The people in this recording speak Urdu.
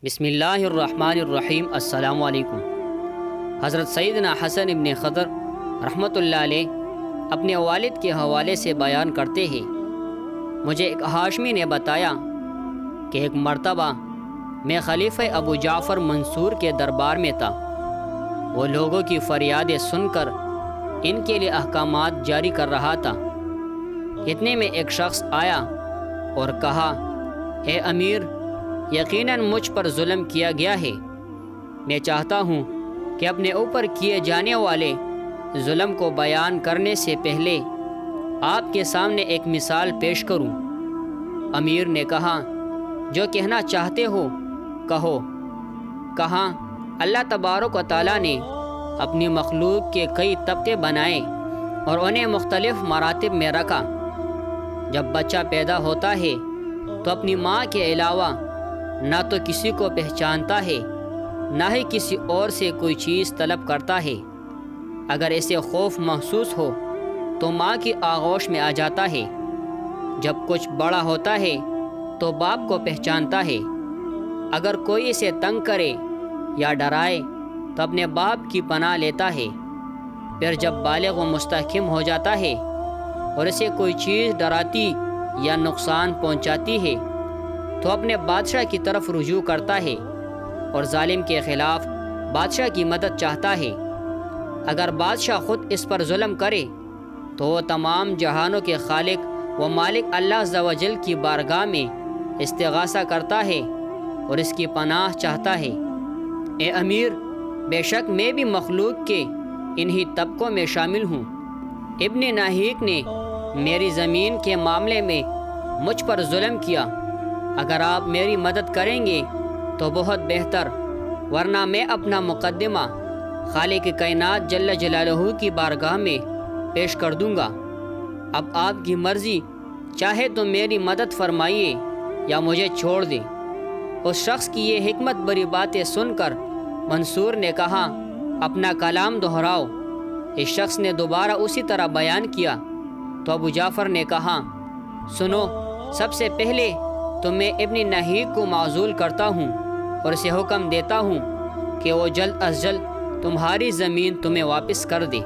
بسم اللہ الرحمن الرحیم۔ السلام علیکم۔ حضرت سیدنا حسن ابن خضر رحمۃ اللہ علیہ اپنے والد کے حوالے سے بیان کرتے ہیں، مجھے ایک ہاشمی نے بتایا کہ ایک مرتبہ میں خلیفہ ابو جعفر منصور کے دربار میں تھا۔ وہ لوگوں کی فریادیں سن کر ان کے لیے احکامات جاری کر رہا تھا۔ اتنے میں ایک شخص آیا اور کہا، اے امیر، یقیناً مجھ پر ظلم کیا گیا ہے۔ میں چاہتا ہوں کہ اپنے اوپر کیے جانے والے ظلم کو بیان کرنے سے پہلے آپ کے سامنے ایک مثال پیش کروں۔ امیر نے کہا، جو کہنا چاہتے ہو کہو۔ کہا، اللہ تبارک و تعالیٰ نے اپنی مخلوق کے کئی طبقے بنائے اور انہیں مختلف مراتب میں رکھا۔ جب بچہ پیدا ہوتا ہے تو اپنی ماں کے علاوہ نہ تو کسی کو پہچانتا ہے، نہ ہی کسی اور سے کوئی چیز طلب کرتا ہے۔ اگر اسے خوف محسوس ہو تو ماں کی آغوش میں آ جاتا ہے۔ جب کچھ بڑا ہوتا ہے تو باپ کو پہچانتا ہے۔ اگر کوئی اسے تنگ کرے یا ڈرائے تو اپنے باپ کی پناہ لیتا ہے۔ پھر جب بالغ و مستحکم ہو جاتا ہے اور اسے کوئی چیز ڈراتی یا نقصان پہنچاتی ہے تو اپنے بادشاہ کی طرف رجوع کرتا ہے اور ظالم کے خلاف بادشاہ کی مدد چاہتا ہے۔ اگر بادشاہ خود اس پر ظلم کرے تو وہ تمام جہانوں کے خالق و مالک اللہ عز و جل کی بارگاہ میں استغاثہ کرتا ہے اور اس کی پناہ چاہتا ہے۔ اے امیر، بے شک میں بھی مخلوق کے انہی طبقوں میں شامل ہوں۔ ابن ناہیک نے میری زمین کے معاملے میں مجھ پر ظلم کیا۔ اگر آپ میری مدد کریں گے تو بہت بہتر، ورنہ میں اپنا مقدمہ خالق کائنات جل جلالہ کی بارگاہ میں پیش کر دوں گا۔ اب آپ کی مرضی، چاہے تو میری مدد فرمائیے یا مجھے چھوڑ دیں۔ اس شخص کی یہ حکمت بری باتیں سن کر منصور نے کہا، اپنا کلام دہراؤ۔ اس شخص نے دوبارہ اسی طرح بیان کیا تو ابو جعفر نے کہا، سنو، سب سے پہلے تو میں ابن ناہیک کو معزول کرتا ہوں اور اسے حکم دیتا ہوں کہ وہ جلد از جلد تمہاری زمین تمہیں واپس کر دے۔